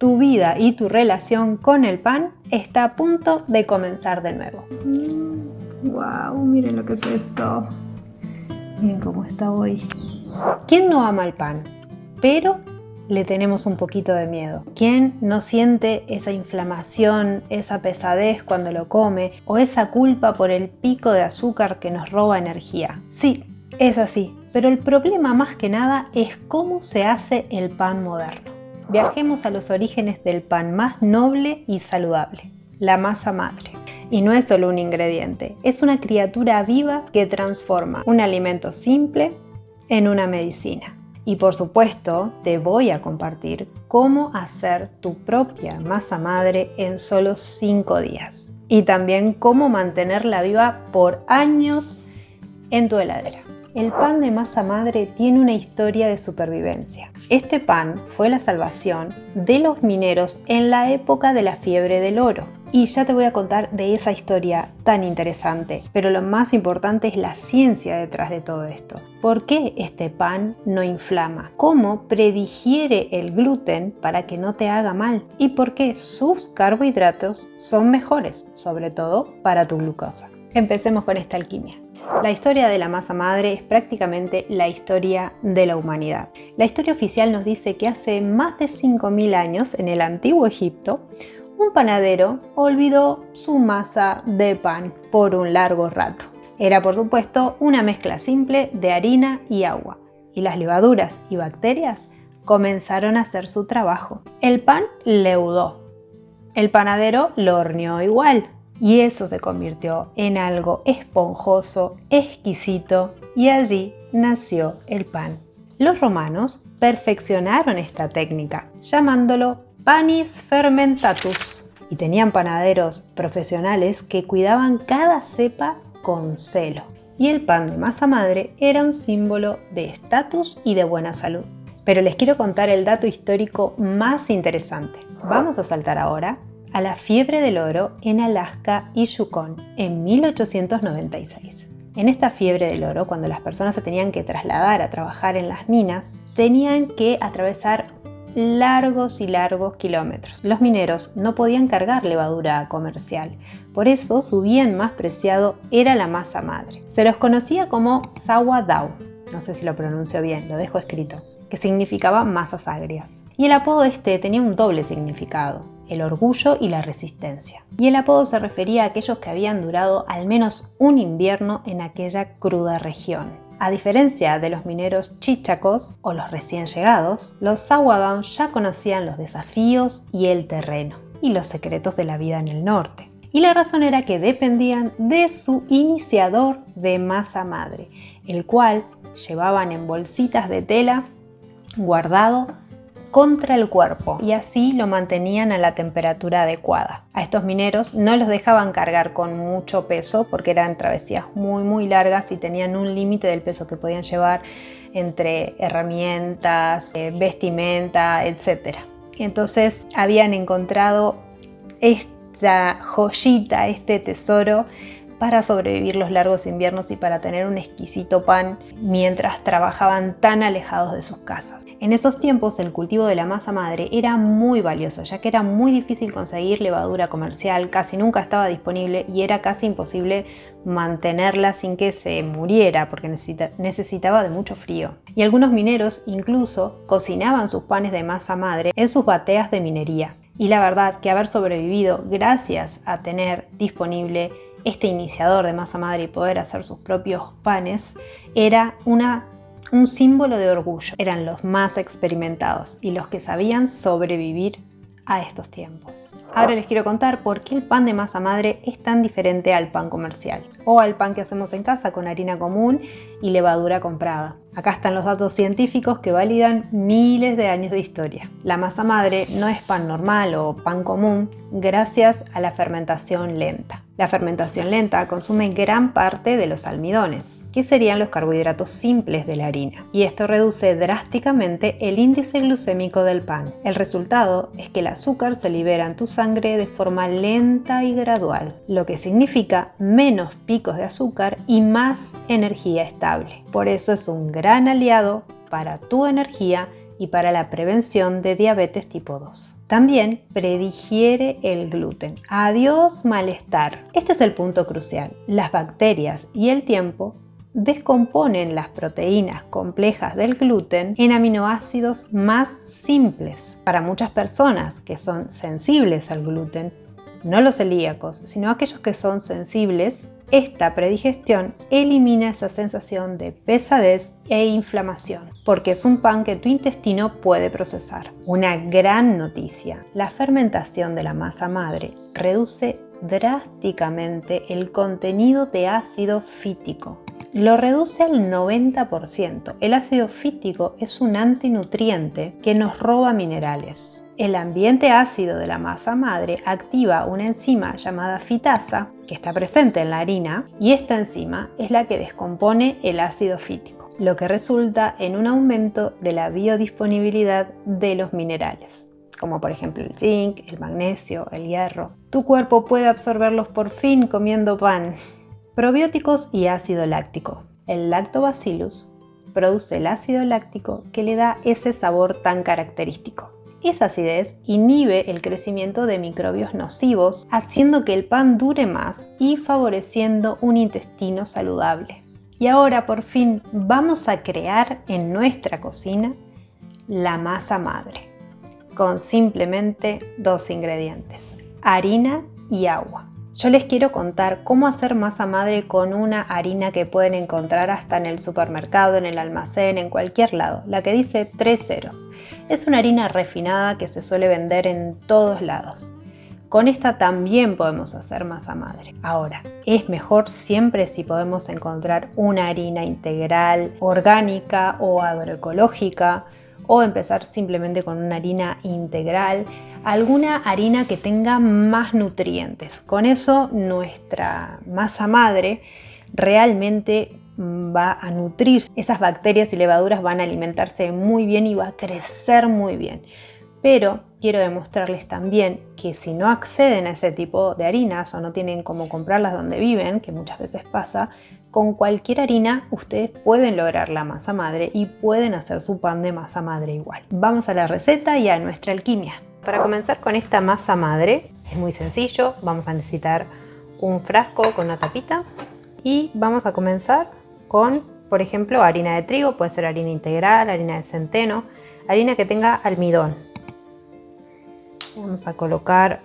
Tu vida y tu relación con el pan está a punto de comenzar de nuevo. ¡Wow! Miren lo que es esto. Miren cómo está hoy. ¿Quién no ama el pan? Pero le tenemos un poquito de miedo. ¿Quién no siente esa inflamación, esa pesadez cuando lo come o esa culpa por el pico de azúcar que nos roba energía? Sí, es así, pero el problema más que nada es cómo se hace el pan moderno. Viajemos a los orígenes del pan más noble y saludable, la masa madre. Y no es solo un ingrediente, es una criatura viva que transforma un alimento simple en una medicina. Y por supuesto, te voy a compartir cómo hacer tu propia masa madre en solo 5 días. Y también cómo mantenerla viva por años en tu heladera. El pan de masa madre tiene una historia de supervivencia. Este pan fue la salvación de los mineros en la época de la fiebre del oro. Y ya te voy a contar de esa historia tan interesante. Pero lo más importante es la ciencia detrás de todo esto. ¿Por qué este pan no inflama? ¿Cómo predigiere el gluten para que no te haga mal? ¿Y por qué sus carbohidratos son mejores, sobre todo para tu glucosa? Empecemos con esta alquimia. La historia de la masa madre es prácticamente la historia de la humanidad. La historia oficial nos dice que hace más de 5.000 años, en el antiguo Egipto, un panadero olvidó su masa de pan por un largo rato. Era, por supuesto, una mezcla simple de harina y agua, y las levaduras y bacterias comenzaron a hacer su trabajo. El pan leudó. El panadero lo horneó igual. Y eso se convirtió en algo esponjoso, exquisito, y allí nació el pan. Los romanos perfeccionaron esta técnica, llamándolo panis fermentatus, y tenían panaderos profesionales que cuidaban cada cepa con celo. Y el pan de masa madre era un símbolo de estatus y de buena salud. Pero les quiero contar el dato histórico más interesante. Vamos a saltar ahora a la fiebre del oro en Alaska y Yukon en 1896. En esta fiebre del oro, cuando las personas se tenían que trasladar a trabajar en las minas, tenían que atravesar largos y largos kilómetros. Los mineros no podían cargar levadura comercial, por eso su bien más preciado era la masa madre. Se los conocía como sourdough, no sé si lo pronuncio bien, lo dejo escrito, que significaba masas agrias. Y el apodo tenía un doble significado: el orgullo y la resistencia. Y el apodo se refería a aquellos que habían durado al menos un invierno en aquella cruda región. A diferencia de los mineros chíchacos o los recién llegados, los sourdough ya conocían los desafíos y el terreno y los secretos de la vida en el norte. Y la razón era que dependían de su iniciador de masa madre, el cual llevaban en bolsitas de tela guardado contra el cuerpo, y así lo mantenían a la temperatura adecuada. A estos mineros no los dejaban cargar con mucho peso porque eran travesías muy largas y tenían un límite del peso que podían llevar entre herramientas, vestimenta, etc. Entonces habían encontrado esta joyita, este tesoro para sobrevivir los largos inviernos y para tener un exquisito pan mientras trabajaban tan alejados de sus casas. En esos tiempos el cultivo de la masa madre era muy valioso, ya que era muy difícil conseguir levadura comercial, casi nunca estaba disponible y era casi imposible mantenerla sin que se muriera porque necesitaba de mucho frío. Y algunos mineros incluso cocinaban sus panes de masa madre en sus bateas de minería. Y la verdad que haber sobrevivido gracias a tener disponible este iniciador de masa madre y poder hacer sus propios panes era un símbolo de orgullo. Eran los más experimentados y los que sabían sobrevivir a estos tiempos. Ahora les quiero contar por qué el pan de masa madre es tan diferente al pan comercial o al pan que hacemos en casa con harina común y levadura comprada. Acá están los datos científicos que validan miles de años de historia. La masa madre no es pan normal o pan común gracias a la fermentación lenta. La fermentación lenta consume gran parte de los almidones, que serían los carbohidratos simples de la harina, y esto reduce drásticamente el índice glucémico del pan. El resultado es que el azúcar se libera en tu sangre de forma lenta y gradual, lo que significa menos picos de azúcar y más energía estable. Por eso es un gran aliado para tu energía y para la prevención de diabetes tipo 2. También predigiere el gluten. Adiós malestar. Este es el punto crucial. Las bacterias y el tiempo descomponen las proteínas complejas del gluten en aminoácidos más simples. Para muchas personas que son sensibles al gluten, no los celíacos, sino aquellos que son sensibles, esta predigestión elimina esa sensación de pesadez e inflamación, porque es un pan que tu intestino puede procesar. Una gran noticia: la fermentación de la masa madre reduce drásticamente el contenido de ácido fítico. Lo reduce al 90%. El ácido fítico es un antinutriente que nos roba minerales. El ambiente ácido de la masa madre activa una enzima llamada fitasa que está presente en la harina, y esta enzima es la que descompone el ácido fítico, lo que resulta en un aumento de la biodisponibilidad de los minerales, como por ejemplo el zinc, el magnesio, el hierro. Tu cuerpo puede absorberlos por fin comiendo pan. Probióticos y ácido láctico. El lactobacillus produce el ácido láctico que le da ese sabor tan característico. Esa acidez inhibe el crecimiento de microbios nocivos, haciendo que el pan dure más y favoreciendo un intestino saludable. Y ahora por fin vamos a crear en nuestra cocina la masa madre, con simplemente 2 ingredientes: harina y agua. Yo les quiero contar cómo hacer masa madre con una harina que pueden encontrar hasta en el supermercado, en el almacén, en cualquier lado, la que dice 3 ceros. Es una harina refinada que se suele vender en todos lados. Con esta también podemos hacer masa madre. Ahora, es mejor siempre si podemos encontrar una harina integral, orgánica o agroecológica, o empezar simplemente con una harina integral, alguna harina que tenga más nutrientes. Con eso nuestra masa madre realmente va a nutrir. Esas bacterias y levaduras van a alimentarse muy bien y va a crecer muy bien. Pero quiero demostrarles también que si no acceden a ese tipo de harinas o no tienen cómo comprarlas donde viven, que muchas veces pasa, con cualquier harina ustedes pueden lograr la masa madre y pueden hacer su pan de masa madre igual. Vamos a la receta y a nuestra alquimia. Para comenzar con esta masa madre es muy sencillo. Vamos a necesitar un frasco con una tapita y vamos a comenzar con, por ejemplo, harina de trigo, puede ser harina integral, harina de centeno, harina que tenga almidón. Vamos a colocar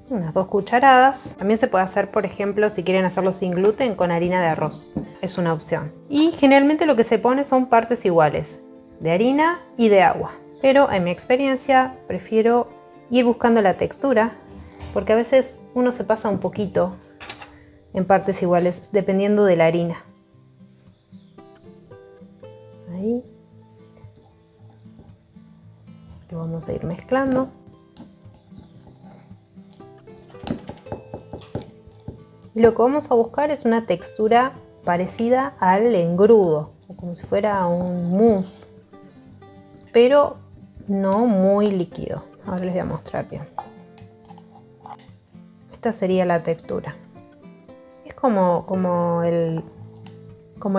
unas 2 cucharadas. También se puede hacer, por ejemplo, si quieren hacerlo sin gluten, con harina de arroz. Es una opción. Y generalmente lo que se pone son partes iguales de harina y de agua. Pero en mi experiencia prefiero ir buscando la textura, porque a veces uno se pasa un poquito en partes iguales dependiendo de la harina. Ahí. Lo vamos a ir mezclando. Y lo que vamos a buscar es una textura parecida al engrudo, como si fuera un mousse, pero no muy líquido. Ahora les voy a mostrar bien. Esta sería la textura. Es como el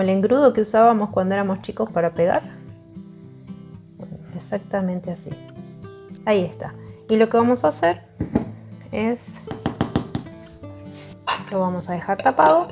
engrudo que usábamos cuando éramos chicos para pegar. Exactamente así. Ahí está. Y lo que vamos a hacer es, lo vamos a dejar tapado.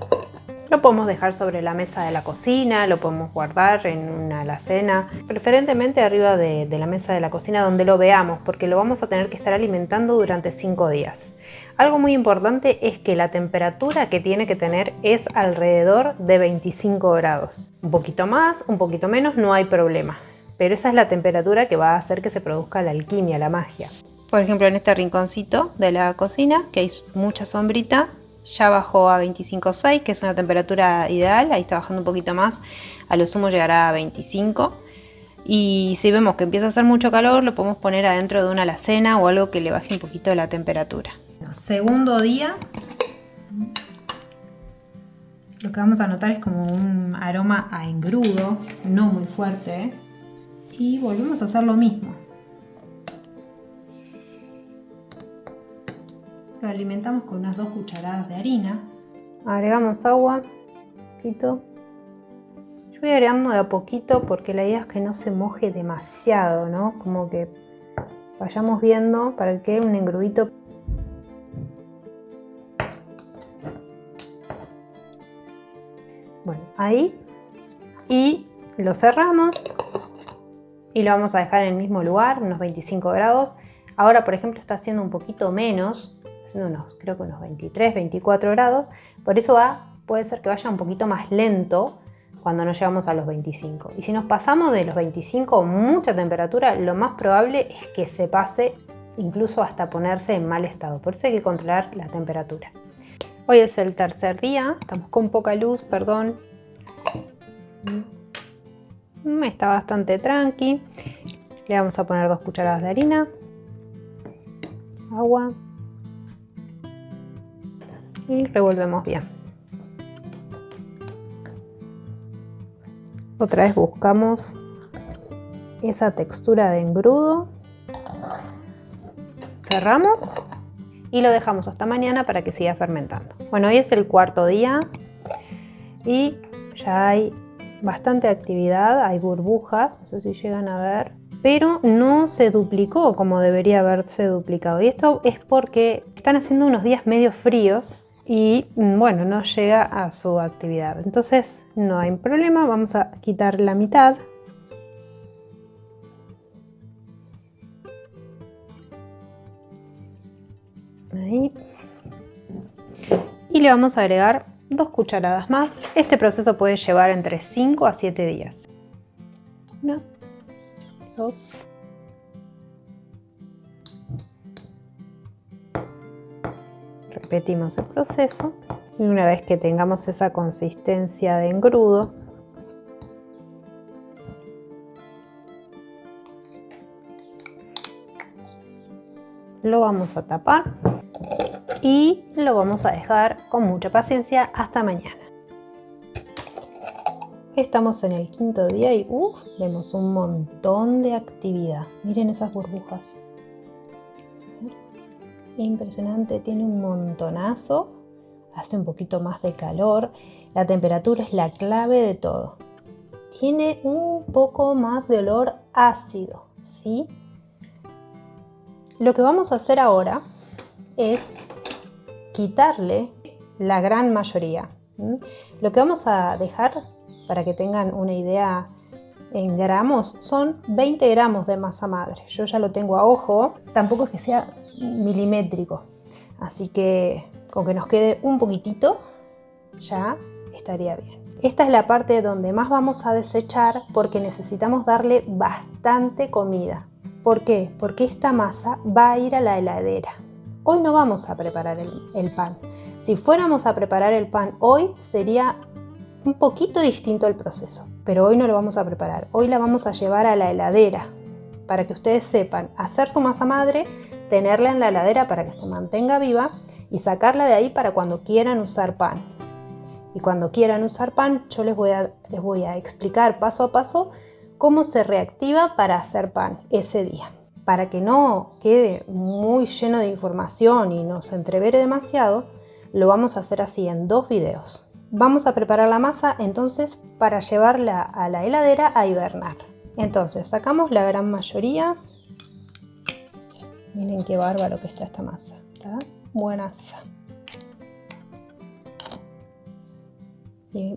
Lo podemos dejar sobre la mesa de la cocina, lo podemos guardar en una alacena, preferentemente arriba de la mesa de la cocina donde lo veamos, porque lo vamos a tener que estar alimentando durante 5 días. Algo muy importante es que la temperatura que tiene que tener es alrededor de 25 grados. Un poquito más, un poquito menos, no hay problema. Pero esa es la temperatura que va a hacer que se produzca la alquimia, la magia. Por ejemplo, en este rinconcito de la cocina, que hay mucha sombrita, ya bajó a 25,6, que es una temperatura ideal. Ahí está bajando un poquito más, a lo sumo llegará a 25. Y si vemos que empieza a hacer mucho calor, lo podemos poner adentro de una alacena o algo que le baje un poquito la temperatura. Segundo día. Lo que vamos a notar es como un aroma a engrudo, no muy fuerte. Y volvemos a hacer lo mismo. Lo alimentamos con unas 2 cucharadas de harina. Agregamos agua, un poquito. Yo voy agregando de a poquito porque la idea es que no se moje demasiado, ¿no? Como que vayamos viendo para que quede un engrudito. Bueno, ahí. Y lo cerramos y lo vamos a dejar en el mismo lugar, unos 25 grados. Ahora, por ejemplo, está haciendo un poquito menos, haciendo creo que unos 23, 24 grados. Por eso puede ser que vaya un poquito más lento cuando no llegamos a los 25. Y si nos pasamos de los 25, mucha temperatura, lo más probable es que se pase incluso hasta ponerse en mal estado. Por eso hay que controlar la temperatura. Hoy es el tercer día, estamos con poca luz, perdón. Está bastante tranqui. Le vamos a poner 2 cucharadas de harina, agua y revolvemos bien. Otra vez buscamos esa textura de engrudo. Cerramos y lo dejamos hasta mañana para que siga fermentando. Bueno, hoy es el cuarto día y ya hay bastante actividad, hay burbujas, no sé si llegan a ver, pero no se duplicó como debería haberse duplicado. Y esto es porque están haciendo unos días medio fríos y bueno, no llega a su actividad. Entonces no hay problema, vamos a quitar la mitad. Ahí. Y le vamos a agregar 2 cucharadas más. Este proceso puede llevar entre 5 a 7 días. 1, 2. Repetimos el proceso. Y una vez que tengamos esa consistencia de engrudo, lo vamos a tapar y lo vamos a dejar con mucha paciencia hasta mañana. Estamos en el quinto día y vemos un montón de actividad. Miren esas burbujas. Impresionante, tiene un montonazo. Hace un poquito más de calor. La temperatura es la clave de todo. Tiene un poco más de olor ácido, ¿sí? Lo que vamos a hacer ahora es quitarle la gran mayoría. Lo que vamos a dejar, para que tengan una idea en gramos, son 20 gramos de masa madre. Yo ya lo tengo a ojo, tampoco es que sea milimétrico, así que con que nos quede un poquitito ya estaría bien. Esta es la parte donde más vamos a desechar porque necesitamos darle bastante comida. ¿Por qué? Porque esta masa va a ir a la heladera. Hoy no vamos a preparar el pan. Si fuéramos a preparar el pan hoy sería un poquito distinto el proceso, pero hoy no lo vamos a preparar. Hoy la vamos a llevar a la heladera para que ustedes sepan hacer su masa madre, tenerla en la heladera para que se mantenga viva y sacarla de ahí para cuando quieran usar pan. Y cuando quieran usar pan, yo les voy a explicar paso a paso cómo se reactiva para hacer pan ese día. Para que no quede muy lleno de información y no se entrevere demasiado, lo vamos a hacer así en 2 videos. Vamos a preparar la masa entonces para llevarla a la heladera a hibernar. Entonces sacamos la gran mayoría. Miren qué bárbaro que está esta masa. Está buenaza. Y,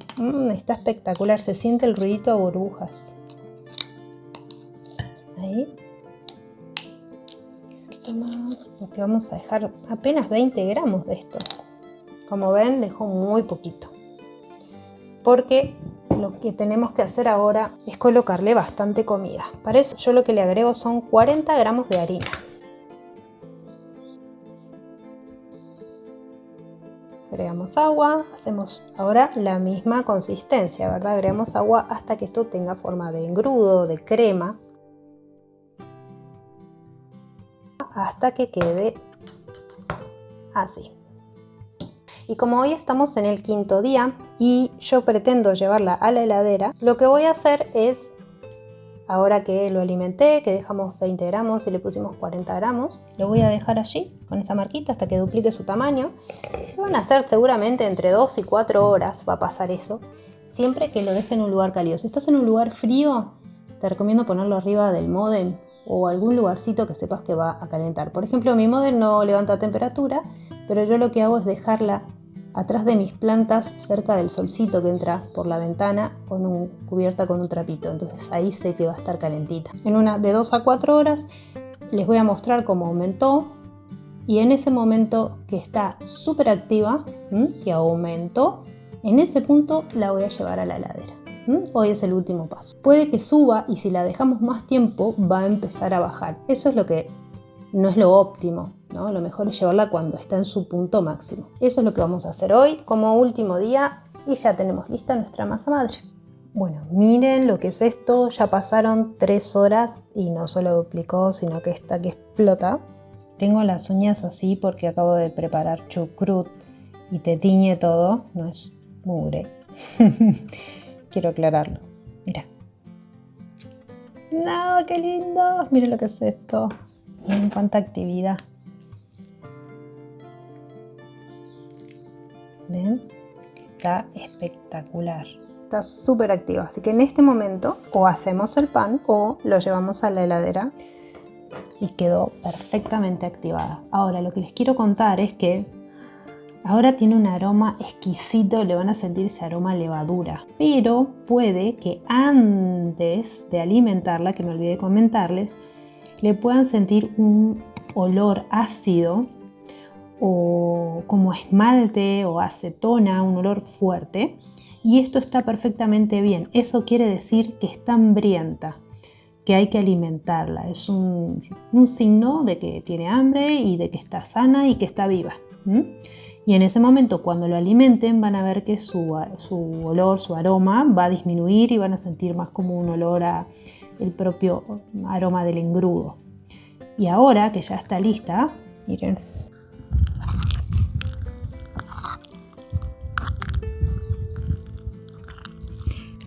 está espectacular, se siente el ruidito a burbujas. Ahí. Un poquito más, porque vamos a dejar apenas 20 gramos de esto. Como ven, dejo muy poquito. Porque lo que tenemos que hacer ahora es colocarle bastante comida. Para eso yo lo que le agrego son 40 gramos de harina. Agregamos agua, hacemos ahora la misma consistencia, ¿verdad? Agregamos agua hasta que esto tenga forma de engrudo, de crema. Hasta que quede así. Y como hoy estamos en el quinto día y yo pretendo llevarla a la heladera, lo que voy a hacer es, ahora que lo alimenté, que dejamos 20 gramos y le pusimos 40 gramos, lo voy a dejar allí con esa marquita hasta que duplique su tamaño. Van a ser seguramente entre 2 y 4 horas, va a pasar eso. siempre que lo dejes en un lugar cálido. Si estás en un lugar frío, te recomiendo ponerlo arriba del módem o algún lugarcito que sepas que va a calentar. Por ejemplo, mi módem no levanta temperatura, pero yo lo que hago es dejarla atrás de mis plantas, cerca del solcito que entra por la ventana, cubierta con un trapito. Entonces ahí sé que va a estar calentita. En una de 2 a 4 horas les voy a mostrar cómo aumentó. Y en ese momento que está súper activa, que aumentó, en ese punto la voy a llevar a la heladera. Hoy es el último paso. Puede que suba y si la dejamos más tiempo va a empezar a bajar. Eso es lo que no es lo óptimo, ¿no? Lo mejor es llevarla cuando está en su punto máximo. Eso es lo que vamos a hacer hoy como último día y ya tenemos lista nuestra masa madre. Bueno, miren lo que es esto. Ya pasaron 3 horas y no solo duplicó, sino que está que explota. Tengo las uñas así porque acabo de preparar chucrut y te tiñe todo, no es mugre. Quiero aclararlo. Mira. ¡No, qué lindo! Miren lo que es esto. Miren cuánta actividad. ¿Ven? Está espectacular. Está súper activa. Así que en este momento o hacemos el pan o lo llevamos a la heladera. Y quedó perfectamente activada. Ahora lo que les quiero contar es que ahora tiene un aroma exquisito, le van a sentir ese aroma a levadura. Pero puede que antes de alimentarla, que me olvidé de comentarles, le puedan sentir un olor ácido o como esmalte o acetona, un olor fuerte. Y esto está perfectamente bien. Eso quiere decir que está hambrienta, que hay que alimentarla. Es un signo de que tiene hambre y de que está sana y que está viva. Y en ese momento, cuando lo alimenten, van a ver que su olor, su aroma va a disminuir y van a sentir más como un olor a el propio aroma del engrudo. Y ahora que ya está lista, miren.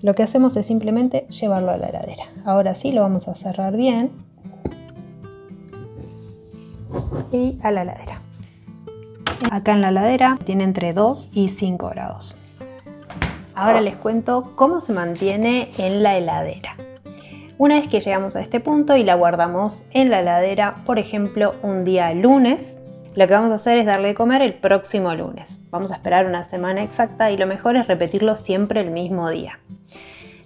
Lo que hacemos es simplemente llevarlo a la heladera. Ahora sí lo vamos a cerrar bien. Y a la heladera. Acá en la heladera tiene entre 2 y 5 grados. Ahora les cuento cómo se mantiene en la heladera. Una vez que llegamos a este punto y la guardamos en la heladera, por ejemplo, un día lunes, lo que vamos a hacer es darle de comer el próximo lunes. Vamos a esperar una semana exacta y lo mejor es repetirlo siempre el mismo día.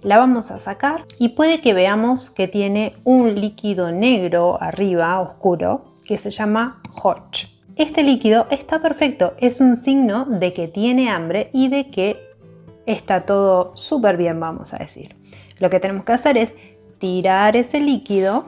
La vamos a sacar y puede que veamos que tiene un líquido negro arriba, oscuro, que se llama Hodge. Este líquido está perfecto, es un signo de que tiene hambre y de que está todo súper bien, vamos a decir. Lo que tenemos que hacer es tirar ese líquido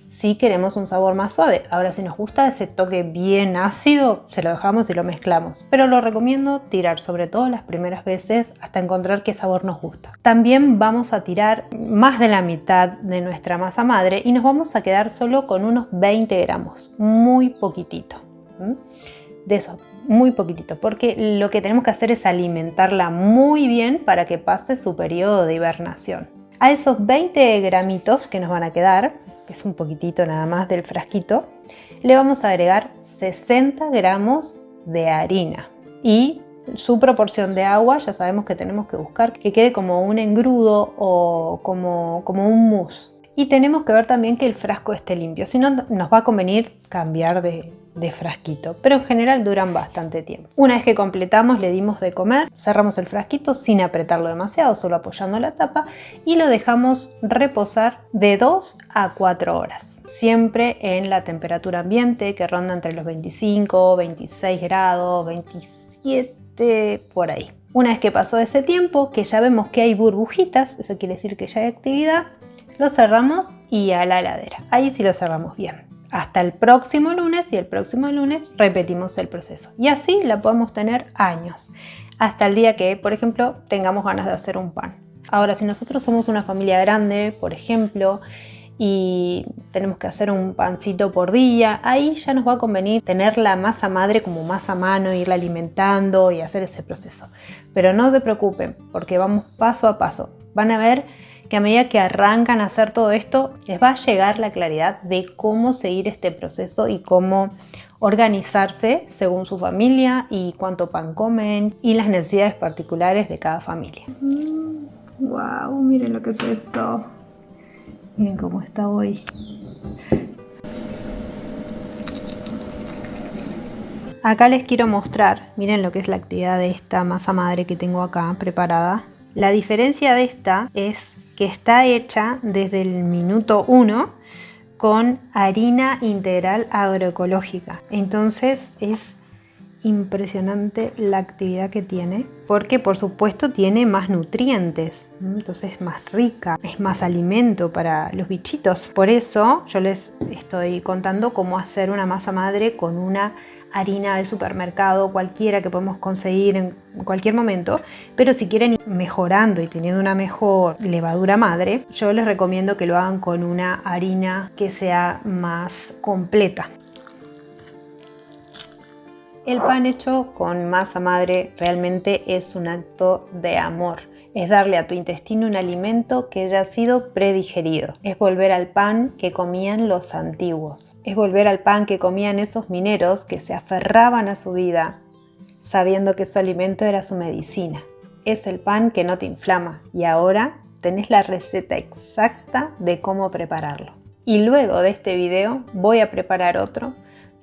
si queremos un sabor más suave. Ahora, si nos gusta ese toque bien ácido, se lo dejamos y lo mezclamos. Pero lo recomiendo tirar, sobre todo las primeras veces, hasta encontrar qué sabor nos gusta. También vamos a tirar más de la mitad de nuestra masa madre y nos vamos a quedar solo con unos 20 gramos, muy poquitito. De eso, muy poquitito, porque lo que tenemos que hacer es alimentarla muy bien para que pase su periodo de hibernación. A esos 20 gramitos que nos van a quedar, que es un poquitito nada más del frasquito, le vamos a agregar 60 gramos de harina y su proporción de agua ya sabemos que tenemos que buscar que quede como un engrudo o como un mousse. Y tenemos que ver también que el frasco esté limpio, si no nos va a convenir cambiar de frasquito, pero en general duran bastante tiempo. Una vez que completamos, le dimos de comer, cerramos el frasquito sin apretarlo demasiado, solo apoyando la tapa y lo dejamos reposar de 2 a 4 horas, siempre en la temperatura ambiente que ronda entre los 25, 26 grados, 27, por ahí. Una vez que pasó ese tiempo, que ya vemos que hay burbujitas, eso quiere decir que ya hay actividad, lo cerramos y a la heladera. Ahí sí lo cerramos bien. Hasta el próximo lunes y el próximo lunes repetimos el proceso. Y así la podemos tener años. Hasta el día que, por ejemplo, tengamos ganas de hacer un pan. Ahora, si nosotros somos una familia grande, por ejemplo, y tenemos que hacer un pancito por día, ahí ya nos va a convenir tener la masa madre como más a mano, irla alimentando y hacer ese proceso. Pero no se preocupen, porque vamos paso a paso. Van a ver que a medida que arrancan a hacer todo esto, les va a llegar la claridad de cómo seguir este proceso y cómo organizarse según su familia y cuánto pan comen y las necesidades particulares de cada familia. Wow, miren lo que es esto. Miren cómo está hoy. Acá les quiero mostrar, miren lo que es la actividad de esta masa madre que tengo acá preparada. La diferencia de esta es que está hecha desde el minuto 1 con harina integral agroecológica. Entonces es impresionante la actividad que tiene, porque por supuesto tiene más nutrientes, entonces es más rica, es más alimento para los bichitos. Por eso yo les estoy contando cómo hacer una masa madre con una harina de supermercado, cualquiera que podemos conseguir en cualquier momento, pero si quieren ir mejorando y teniendo una mejor levadura madre, yo les recomiendo que lo hagan con una harina que sea más completa. El pan hecho con masa madre realmente es un acto de amor. Es darle a tu intestino un alimento que ya ha sido predigerido. Es volver al pan que comían los antiguos. Es volver al pan que comían esos mineros que se aferraban a su vida, sabiendo que su alimento era su medicina. Es el pan que no te inflama y ahora tenés la receta exacta de cómo prepararlo. Y luego de este video voy a preparar otro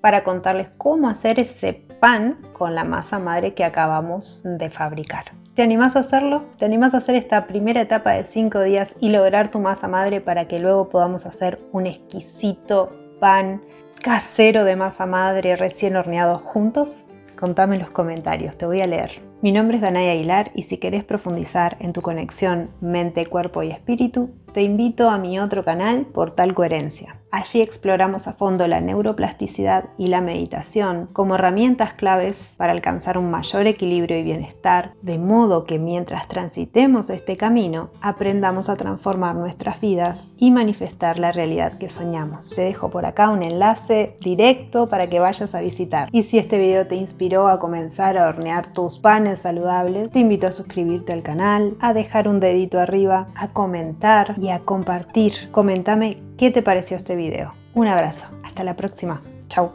para contarles cómo hacer ese pan con la masa madre que acabamos de fabricar. ¿Te animás a hacerlo? ¿Te animás a hacer esta primera etapa de 5 días y lograr tu masa madre para que luego podamos hacer un exquisito pan casero de masa madre recién horneado juntos? Contame en los comentarios, te voy a leer. Mi nombre es Danay Aguilar y si querés profundizar en tu conexión mente, cuerpo y espíritu, te invito a mi otro canal, Portal Coherencia. Allí exploramos a fondo la neuroplasticidad y la meditación como herramientas claves para alcanzar un mayor equilibrio y bienestar, de modo que mientras transitemos este camino, aprendamos a transformar nuestras vidas y manifestar la realidad que soñamos. Te dejo por acá un enlace directo para que vayas a visitar. Y si este video te inspiró a comenzar a hornear tus panes saludables, te invito a suscribirte al canal, a dejar un dedito arriba, a comentar y a compartir. Coméntame qué te pareció este video. Un abrazo. Hasta la próxima. Chau.